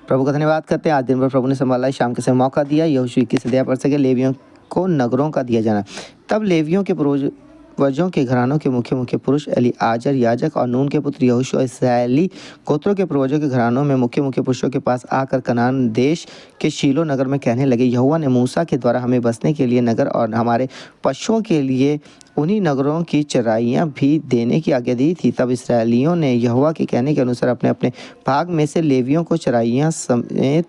प्रभु का धन्यवाद करते हैं। आज दिन भर प्रभु ने संभाला, शाम के समय मौका दिया, यहोशू 21 अध्याय पढ़ सके। लेवियों को नगरों का दिया जाना। तब लेवियों के पूर्वजों के घरानों के मुख्य पुरुष एलीआजर याजक और नून के पुत्र यहोशू इस्राएली गोत्रों के पूर्वजों के घरानों में मुख्य पुरुषों के पास आकर कनान देश के शीलो नगर में कहने लगे, यहोवा ने मूसा के द्वारा हमें बसने के लिए नगर और हमारे पशुओं के लिए उन्हीं नगरों की चराइयाँ भी देने की आज्ञा दी थी। तब इसराइलियों ने यहोवा के कहने के अनुसार अपने अपने भाग में से लेवियों को चराइयाँ समेत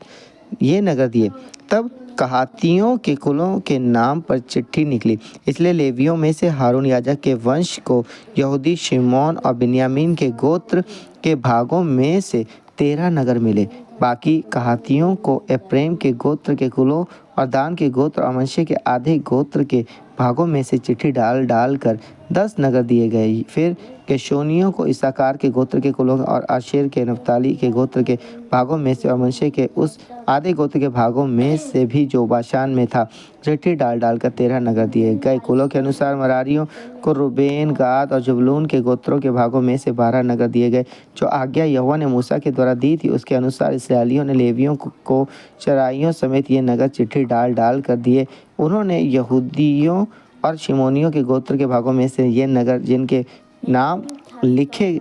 ये नगर दिए। तब कहातियों के कुलों के नाम पर चिट्ठी निकली, इसलिए लेवियों में से हारून याजक के वंश को यहूदी शिमोन और बिन्यामीन के गोत्र के भागों में से 13 नगर मिले। बाकी कहातियों को एप्रैम के गोत्र के कुलों और दान के गोत्र और मनश्शे के आधे गोत्र के भागों में से चिट्ठी डाल कर 10 नगर दिए गए। फिर गेर्शोनियों को इस्साकार के गोत्र के कुलों और आशेर के नप्ताली के गोत्र के भागों में से और मनश्शे के उस आधे गोत्र के भागों में से भी जो बाशान में था चिट्ठी डाल कर 13 नगर दिए गए। कुलों के अनुसार मरारियों को रूबेन, गाद और जबूलून के गोत्रों के भागों में से 12 नगर दिए गए। जो आज्ञा यहोवा ने मूसा के द्वारा दी थी उसके अनुसार इसराइलियों ने लेवियों को चराइयों समेत ये नगर चिट्ठी डाल कर दिए। उन्होंने यहूदियों और शिमोनियों के गोत्र के भागों में से ये नगर जिनके नाम लिखे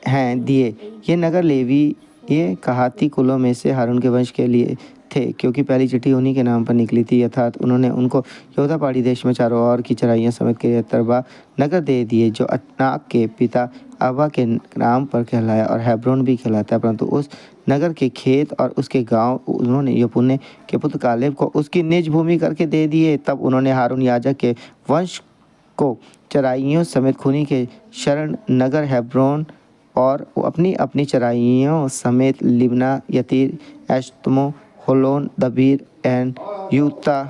हैं दिए। ये नगर लेवी ये कहाती कुलों में से हारून के वंश के लिए थे, क्योंकि पहली चिट्ठी उन्हीं के नाम पर निकली थी, अर्थात उन्होंने उनको यहूदा पहाड़ी देश में चारों ओर की चराइयाँ समेत के 13 नगर दे दिए, जो अनाक के पिता अब्बा के नाम पर कहलाया और हेब्रोन भी कहलाता है। परंतु उस नगर के खेत और उसके गांव उन्होंने यपुन्ने के पुत्र कालेब को उसकी निज भूमि करके दे दिए। तब उन्होंने हारून याजक के वंश को चराइयों समेत खूनी के शरण नगर हेब्रोन और अपनी अपनी चराइयों समेत लिब्ना, यतीर, एश्तमो, होलोन, दबीर एन यूता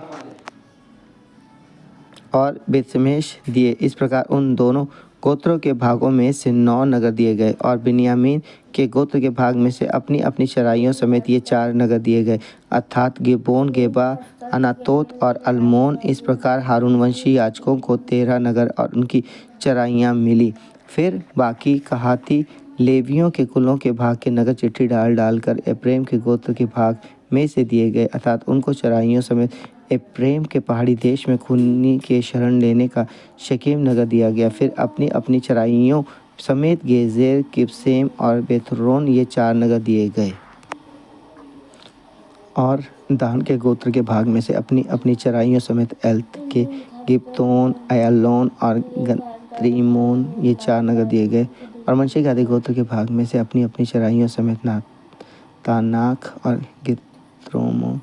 और बेतशेमेश दिए। इस प्रकार उन दोनों गोत्रों के भागों में से 9 नगर दिए गए और बिन्यामीन के गोत्र के भाग में से अपनी अपनी चराइयों समेत ये 4 नगर दिए गए, अर्थात गिबोन, गेबा, अनातोत और अल्मोन। इस प्रकार हारून वंशी याजकों को 13 नगर और उनकी चराइयाँ मिली। फिर बाकी कहाती लेवियों के कुलों के भाग के नगर चिट्ठी डाल कर एप्रैम के गोत्र के भाग में से दिए गए, अर्थात उनको चराइयों समेत एप्रैम के पहाड़ी देश में खूनी के शरण लेने का शकेम नगर दिया गया। फिर अपनी अपनी चराइयों समेत गेजेर, किबसेम और बेथरोन ये 4 नगर दिए गए। और दान के गोत्र के भाग में से अपनी अपनी चराइयों समेत एल्त के गिब्तोन, अय्यालोन और गत्रिमोन ये 4 नगर दिए गए। और मनश्शे के आधे गोत्र के भाग में से अपनी अपनी चराइयों समेत तानाक और गित्रोमोन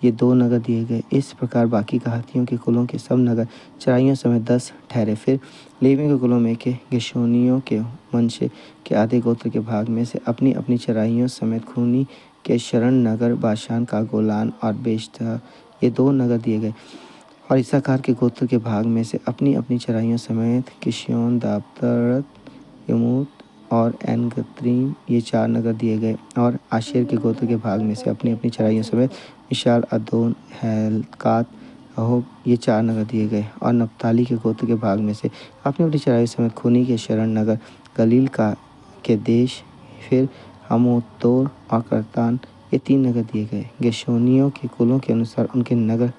ये 2 नगर दिए गए। इस प्रकार बाकी कहातियों के कुलों के सब नगर चराइयों समेत 10 ठहरे। फिर लेवियों के कुलों में के गेर्शोनियों के मनश्शे के आधे गोत्र के भाग में से अपनी अपनी चराइयों समेत खूनी के शरण नगर बाशान का गोलान और बेशतह ये 2 नगर दिए गए। और इस्साकार के गोत्र के भाग में से अपनी अपनी चराइयों समेत किश्योन, दाबतरत, यमूत और एनगत्रीम ये 4 नगर दिए गए। और आशेर के गोत्र के भाग में से अपनी अपनी चराइयों समेत मिशाल, अदोन, हेल्कात, अहोब ये 4 नगर दिए गए। और नप्ताली के गोत्र के भाग में से अपनी अपनी चराइयों समेत खूनी के शरण नगर गलील के देश, फिर हमोतोर और करतान ये 3 नगर दिए गए। गेर्शोनियों के कुलों के अनुसार उनके नगर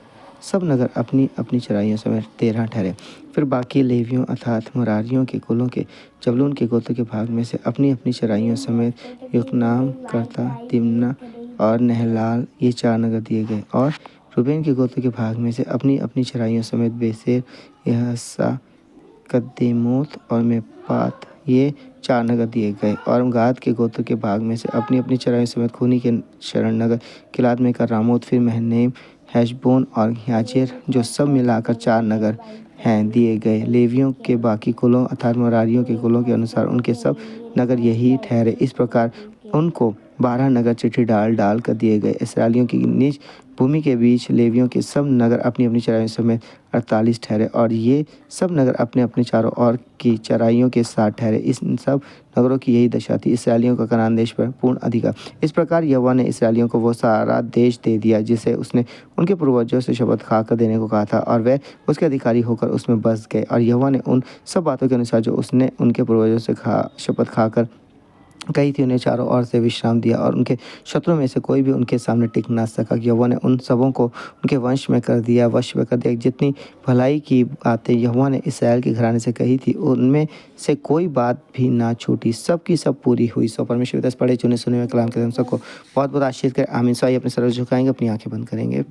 सब नगर अपनी अपनी चराइयों समेत 13 ठहरे। फिर बाकी लेवियों अर्थात मरारियों के कुलों के जबूलून के गोत्र के भाग में से अपनी अपनी चराइयों समेत युकनाम, करता, तिम्ना और नहलाल ये 4 नगर दिए गए। और रूबेन के गोत्र के भाग में से अपनी अपनी चराइयों समेत बेसेर, यहसा, कद्देमोत और मेपात ये 4 नगर दिए गए। और गाद के गोत्र के भाग में से अपनी अपनी चराइयों समेत खूनी के शरण नगर किलाद में का रामोत, फिर महनेम, हेशबोन और याजेर जो सब मिलाकर 4 नगर हैं दिए गए। लेवियों के बाकी कुलों अर्थात मरारियों के कुलों के अनुसार उनके सब नगर यही ठहरे। इस प्रकार उनको 12 नगर चिट्ठी डाल कर दिए गए। इसराइलियों की निज भूमि के बीच लेवियों के सब नगर अपनी अपनी चराइयों समेत 48 ठहरे और ये सब नगर अपने अपने चारों ओर की चराइयों के साथ ठहरे। इस सब नगरों की यही दशा थी, इसराइलियों का कनान देश पर पूर्ण अधिकार। इस प्रकार यहोवा ने इसराइलियों को वो सारा देश दे दिया जिसे उसने उनके पूर्वजों से शपथ खाकर देने को कहा था, और वह उसके अधिकारी होकर उसमें बस गए। और यहोवा ने उन सब बातों के अनुसार जो उसने उनके पूर्वजों से शपथ खाकर कही थी, उन्हें चारों ओर से विश्राम दिया और उनके शत्रुओं में से कोई भी उनके सामने टिक ना सका। यहोवा ने उन सबों को उनके वश में कर दिया। जितनी भलाई की बातें यहोवा ने इसराइल के घराने से कही थी, उनमें से कोई बात भी ना छूटी, सब की सब पूरी हुई। सो परमेश्वर के दस पढ़े चुने सुने हुए कलाम के हम सबको बहुत बहुत आशीष करें। आमीन। सो आइए अपने सर झुकाएंगे, अपनी आंखें बंद करेंगे।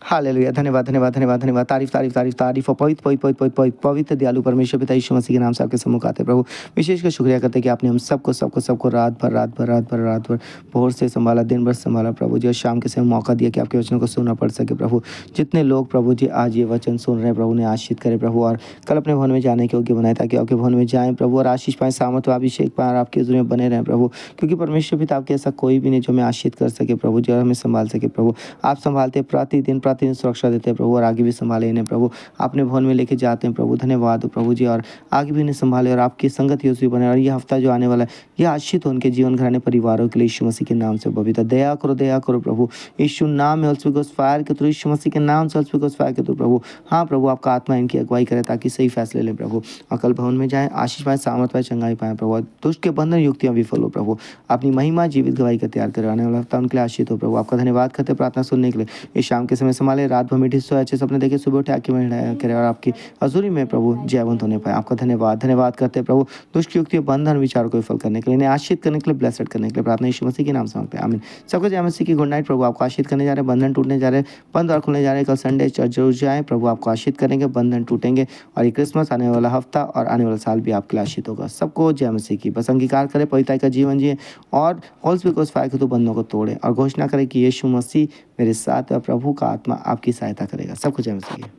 हालेलुया। धन्यवाद धन्यवाद धन्यवाद धन्यवाद। तारीफ तारीफ तारीफ तारीफ और पवित्र पवित्र पवित्र पवित्र पवित्र पवित्र दयालु परमेश्वर पिता यीशु मसीह के नाम से आपके सम्मुख आते हैं प्रभु। विशेष कर शुक्रिया करते हैं कि आपने हम सबको रात भर भोर से संभाला, दिन भर संभाला प्रभु जी, और शाम के समय मौका दिया कि आपके वचनों को सुनना पड़ सके प्रभु। जितने लोग प्रभु जी आज ये वचन सुन रहे हैं प्रभु, उन्हें आशीष करें प्रभु, और कल अपने भवन में जाने के योग्य बनाए, ताकि आपके भवन में जाएं प्रभु और आशीष पाएं, सामर्थ अभिषेक पाएं और आपके हज़ूर में बने रहें प्रभु। क्योंकि परमेश्वर पिता आपके ऐसा कोई भी नहीं जो हमें आशीष कर सके प्रभु जी, और हमें संभाल सके प्रभु। आप संभालते प्रतिदिन सुरक्षा देते हैं प्रभु, और आगे भी संभाले इन्हें प्रभु, अपने भवन में लेके जाते हैं प्रभु। धन्यवाद हो प्रभु जी, और आगे भी इन्हें संभाले और आपकी संगत यूँ बने, और ये हफ्ता जो आने वाला है ये आशीष हो उनके जीवन घराने परिवारों के लिए यीशु मसीह के नाम से पवित्र। दया करो प्रभु, यीशु नाम में फायर के थ्रू, यीशु मसीह के नाम से फायर के थ्रू प्रभु। हाँ प्रभु, आपका आत्मा इनकी अगुवाई करे ताकि सही फैसले ले प्रभु, और कल भवन में जाए आशीष पाए, सामर्थ पाए, चंगाई पाए प्रभु, दुष्ट के बंधन युक्तियाँ विफल हो प्रभु। अपनी महिमा जीवित गवाही का तैयार करवाने वाला हफ्ता उनके लिए आशीष हो प्रभु। आपका धन्यवाद करते प्रार्थना सुनने के लिए। ये शाम के समय संभाले, रात भर मीठी सोए, अच्छे सपने देखे, सुबह उठे आँखें में करे, और आपकी हजूरी में प्रभु जयवंत होने पाए। आपका धन्यवाद करते प्रभु, दुष्ट युक्ति बंधन विचारों को विफल करने के लिए, इन्हें आशीष करने के लिए, ब्लेसड करने के लिए प्रार्थना यीशु मसीह के नाम से मांगते हैं। आमीन। सबको जय मसीह की गुड नाइट प्रभु। आपको आशीष करने जा रहे हैं, बंधन टूटने जा रहे हैं, बंद और खुलने जा रहे हैं। कल संडे चर्च जरूर जाएं प्रभु, आपको आशीष करेंगे, बंधन टूटेंगे, और ये क्रिसमस आने वाला हफ्ता और आने वाला साल भी आपके लिए आशीष होगा। सबको जय मसीह की। बस अंगीकार करें, पवित्रता का जीवन जिए, और होल स्पीकर्स फायर के तो बंधनों को तोड़े, और घोषणा करें कि यीशु मसीह मेरे साथ है, प्रभु का आत्मा आपकी सहायता करेगा। सबको जय मसीह की।